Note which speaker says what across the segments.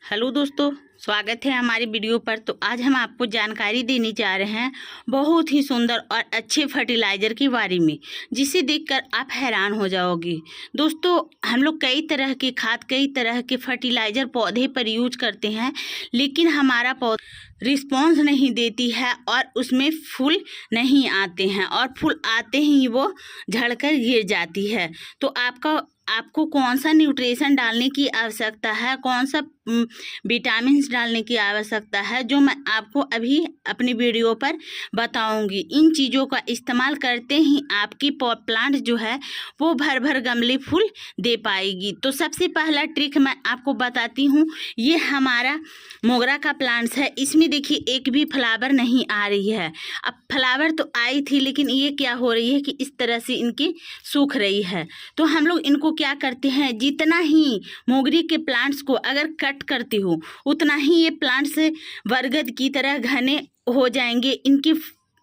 Speaker 1: Hello दोस्तों, स्वागत है हमारी वीडियो पर। तो आज हम आपको जानकारी देने जा रहे हैं बहुत ही सुंदर और अच्छे फर्टिलाइज़र के बारे में, जिसे देखकर आप हैरान हो जाओगे। दोस्तों, हम लोग कई तरह के खाद, कई तरह के फर्टिलाइज़र पौधे पर यूज करते हैं, लेकिन हमारा पौधा रिस्पॉन्स नहीं देती है और उसमें फूल नहीं आते हैं, और फूल आते ही वो झड़कर गिर जाती है। तो आपको कौन सा न्यूट्रिशन डालने की आवश्यकता है, कौन सा विटामिन्स डालने की आवश्यकता है, जो मैं आपको अभी अपनी वीडियो पर बताऊंगी। इन चीज़ों का इस्तेमाल करते ही आपकी प्लांट जो है वो भर भर गमले फूल दे पाएगी। तो सबसे पहला ट्रिक मैं आपको बताती हूँ। ये हमारा मोगरा का प्लांट्स है। इसमें देखिए एक भी फ्लावर नहीं आ रही है। अब फ्लावर तो आई थी, लेकिन ये क्या हो रही है कि इस तरह से इनकी सूख रही है। तो हम लोग इनको क्या करते हैं, जितना ही मोगरी के प्लांट्स को अगर कट करती हो, उतना ही ये प्लांट्स बरगद की तरह घने हो जाएंगे। इनकी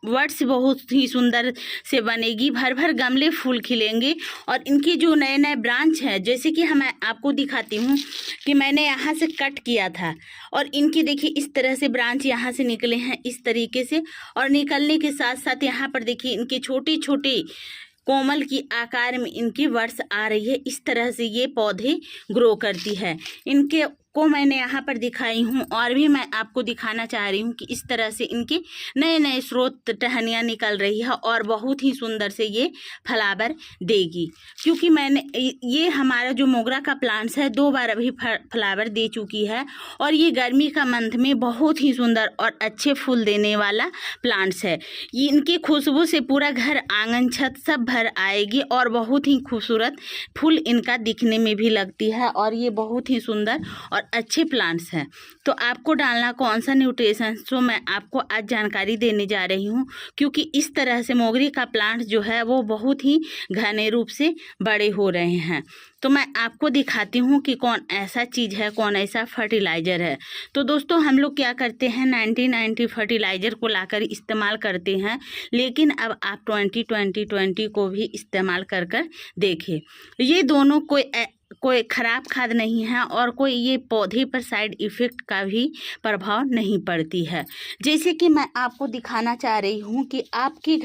Speaker 1: वर्ड्स बहुत ही सुंदर से बनेगी, भर भर गमले फूल खिलेंगे। और इनके जो नए नए ब्रांच हैं, जैसे कि मैं आपको दिखाती हूँ कि मैंने यहाँ से कट किया था, और इनके देखिए इस तरह से ब्रांच यहाँ से निकले हैं इस तरीके से। और निकलने के साथ साथ यहाँ पर देखिए इनके छोटे छोटे कोमल की आकार में इनकी वर्ड्स आ रही है। इस तरह से ये पौधे ग्रो करती है। इनके को मैंने यहाँ पर दिखाई हूँ, और भी मैं आपको दिखाना चाह रही हूँ कि इस तरह से इनके नए नए स्रोत टहनियाँ निकल रही है, और बहुत ही सुंदर से ये फ्लावर देगी। क्योंकि मैंने ये हमारा जो मोगरा का प्लांट्स है 2 बार अभी फ्लावर दे चुकी है, और ये गर्मी का मंथ में बहुत ही सुंदर और अच्छे फूल देने वाला प्लांट्स है। ये इनकी खुशबू से पूरा घर, आंगन, छत सब भर आएगी, और बहुत ही खूबसूरत फूल इनका दिखने में भी लगती है। और ये बहुत ही सुंदर और अच्छे प्लांट्स हैं। तो आपको डालना कौन सा न्यूट्रिशन, तो मैं आपको आज जानकारी देने जा रही हूँ। क्योंकि इस तरह से मोगरी का प्लांट जो है वो बहुत ही घने रूप से बड़े हो रहे हैं। तो मैं आपको दिखाती हूँ कि कौन ऐसा चीज़ है, कौन ऐसा फर्टिलाइज़र है। तो दोस्तों, हम लोग क्या करते हैं, 90-90 फर्टिलाइज़र को लाकर इस्तेमाल करते हैं, लेकिन अब आप 20-20-20 को भी इस्तेमाल कर देखें। ये दोनों कोई ख़राब खाद नहीं है, और कोई ये पौधे पर साइड इफ़ेक्ट का भी प्रभाव नहीं पड़ती है। जैसे कि मैं आपको दिखाना चाह रही हूँ कि आपके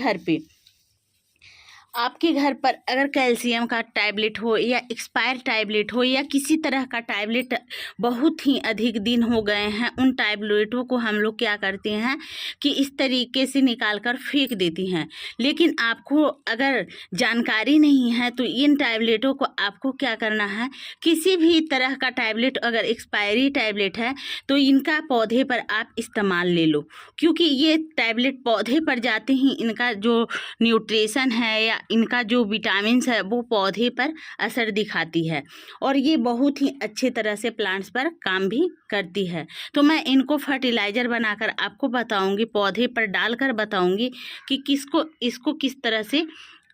Speaker 1: घर पर अगर कैल्शियम का टैबलेट हो, या एक्सपायर टैबलेट हो, या किसी तरह का टैबलेट बहुत ही अधिक दिन हो गए हैं, उन टैबलेटों को हम लोग क्या करते हैं कि इस तरीके से निकाल कर फेंक देती हैं। लेकिन आपको अगर जानकारी नहीं है तो इन टैबलेटों को आपको क्या करना है, किसी भी तरह का टैबलेट अगर एक्सपायरी टैबलेट है तो इनका पौधे पर आप इस्तेमाल ले लो। क्योंकि ये टैबलेट पौधे पर जाते ही इनका जो न्यूट्रिशन है या इनका जो विटामिन्स है वो पौधे पर असर दिखाती है, और ये बहुत ही अच्छे तरह से प्लांट्स पर काम भी करती है। तो मैं इनको फर्टिलाइज़र बनाकर आपको बताऊंगी, पौधे पर डालकर बताऊंगी कि इसको किस तरह से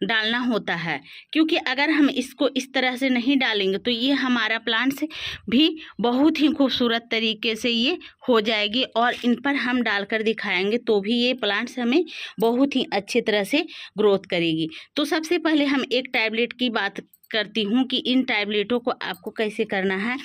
Speaker 1: डालना होता है। क्योंकि अगर हम इसको इस तरह से नहीं डालेंगे तो ये हमारा प्लांट्स भी बहुत ही खूबसूरत तरीके से ये हो जाएगी, और इन पर हम डालकर दिखाएंगे तो भी ये प्लांट्स हमें बहुत ही अच्छी तरह से ग्रोथ करेगी। तो सबसे पहले हम एक टैबलेट की बात करती हूँ कि इन टैबलेटों को आपको कैसे करना है।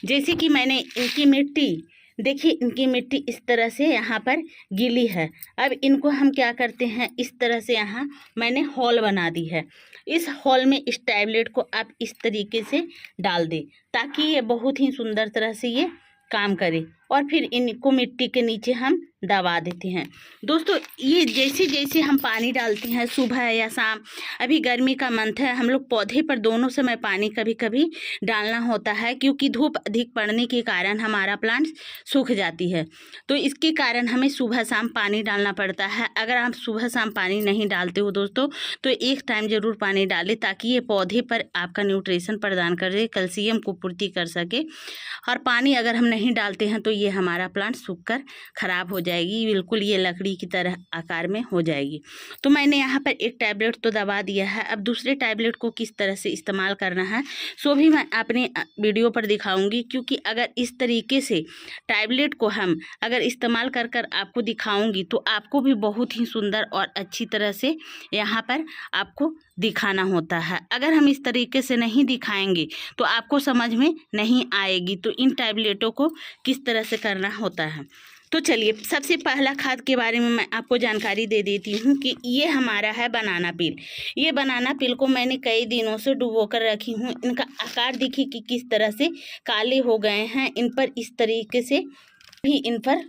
Speaker 1: जैसे कि मैंने इनकी मिट्टी देखिए, इनकी मिट्टी इस तरह से यहाँ पर गीली है। अब इनको हम क्या करते हैं, इस तरह से यहाँ मैंने होल बना दी है। इस होल में इस टैबलेट को आप इस तरीके से डाल दें, ताकि ये बहुत ही सुंदर तरह से ये काम करे। और फिर इनको मिट्टी के नीचे हम दबा देते हैं। दोस्तों, ये जैसे जैसे हम पानी डालते हैं सुबह या शाम, अभी गर्मी का मंथ है, हम लोग पौधे पर दोनों समय पानी कभी कभी डालना होता है, क्योंकि धूप अधिक पड़ने के कारण हमारा प्लांट सूख जाती है। तो इसके कारण हमें सुबह शाम पानी डालना पड़ता है। अगर आप सुबह शाम पानी नहीं डालते हो दोस्तों, तो एक टाइम ज़रूर पानी डालें, ताकि ये पौधे पर आपका न्यूट्रिशन प्रदान करे, कैल्शियम को पूर्ति कर सके। और पानी अगर हम नहीं डालते हैं तो ये हमारा प्लांट सूखकर ख़राब हो जाएगी, बिल्कुल ये लकड़ी की तरह आकार में हो जाएगी। तो मैंने यहाँ पर एक टैबलेट तो दबा दिया है। अब दूसरे टैबलेट को किस तरह से इस्तेमाल करना है सो भी मैं अपने वीडियो पर दिखाऊंगी। क्योंकि अगर इस तरीके से टैबलेट को हम अगर इस्तेमाल कर आपको दिखाऊंगी तो आपको भी बहुत ही सुंदर और अच्छी तरह से यहाँ पर आपको दिखाना होता है। अगर हम इस तरीके से नहीं दिखाएंगे तो आपको समझ में नहीं आएगी। तो इन टैबलेटों को किस तरह से करना होता है, तो चलिए सबसे पहला खाद के बारे में मैं आपको जानकारी दे देती हूँ कि ये हमारा है बनाना पील। ये बनाना पील को मैंने कई दिनों से डुबो कर रखी हूँ। इनका आकार देखिए कि किस तरह से काले हो गए हैं। इन पर इस तरीके से भी इन पर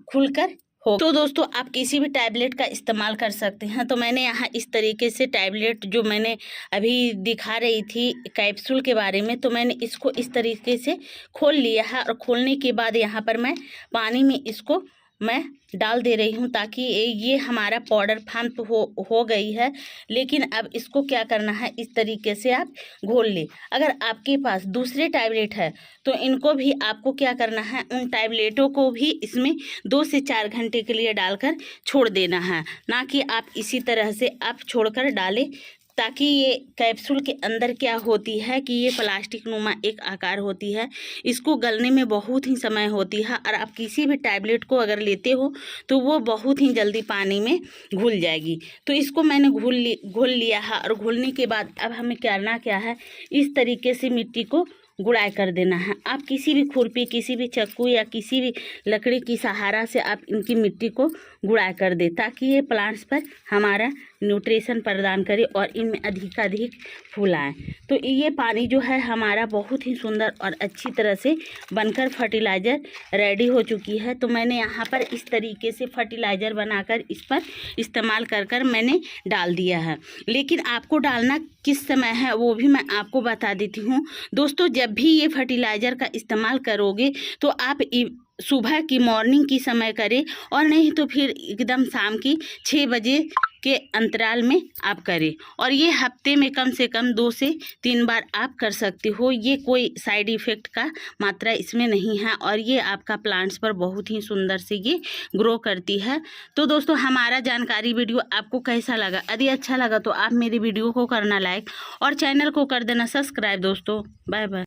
Speaker 1: खुलकर हो। तो दोस्तों आप किसी भी टैबलेट का इस्तेमाल कर सकते हैं। तो मैंने यहाँ इस तरीके से टैबलेट जो मैंने अभी दिखा रही थी कैप्सूल के बारे में, तो मैंने इसको इस तरीके से खोल लिया है। और खोलने के बाद यहाँ पर मैं पानी में इसको मैं डाल दे रही हूँ ताकि ये हमारा पाउडर फॉर्म तो हो गई है। लेकिन अब इसको क्या करना है, इस तरीके से आप घोल ले। अगर आपके पास दूसरे टैबलेट है तो इनको भी आपको क्या करना है, उन टैबलेटों को भी इसमें 2 से 4 घंटे के लिए डालकर छोड़ देना है। ना कि आप इसी तरह से आप छोड़कर डालें, ताकि ये कैप्सूल के अंदर क्या होती है कि ये प्लास्टिक नुमा एक आकार होती है, इसको गलने में बहुत ही समय होती है। और आप किसी भी टैबलेट को अगर लेते हो तो वो बहुत ही जल्दी पानी में घुल जाएगी। तो इसको मैंने घोल लिया है। और घोलने के बाद अब हमें करना क्या है, इस तरीके से मिट्टी को गुड़ाई कर देना है। आप किसी भी खुरपी, किसी भी चाकू या किसी भी लकड़ी की सहारा से आप इनकी मिट्टी को गुड़ाई कर दे, ताकि ये प्लांट्स पर हमारा न्यूट्रिशन प्रदान करे और इनमें अधिक फूल आए। तो ये पानी जो है हमारा बहुत ही सुंदर और अच्छी तरह से बनकर फर्टिलाइज़र रेडी हो चुकी है। तो मैंने यहाँ पर इस तरीके से फर्टिलाइज़र बनाकर इस पर इस्तेमाल कर मैंने डाल दिया है। लेकिन आपको डालना किस समय है वो भी मैं आपको बता देती हूँ। दोस्तों जब भी ये फर्टिलाइज़र का इस्तेमाल करोगे तो आप सुबह की मॉर्निंग की समय करें, और नहीं तो फिर एकदम शाम की 6 बजे के अंतराल में आप करें। और ये हफ्ते में कम से कम 2 से 3 बार आप कर सकते हो। ये कोई साइड इफ़ेक्ट का मात्रा इसमें नहीं है और ये आपका प्लांट्स पर बहुत ही सुंदर से ये ग्रो करती है। तो दोस्तों हमारा जानकारी वीडियो आपको कैसा लगा? यदि अच्छा लगा तो आप मेरी वीडियो को करना लाइक और चैनल को कर देना सब्सक्राइब। दोस्तों बाय बाय।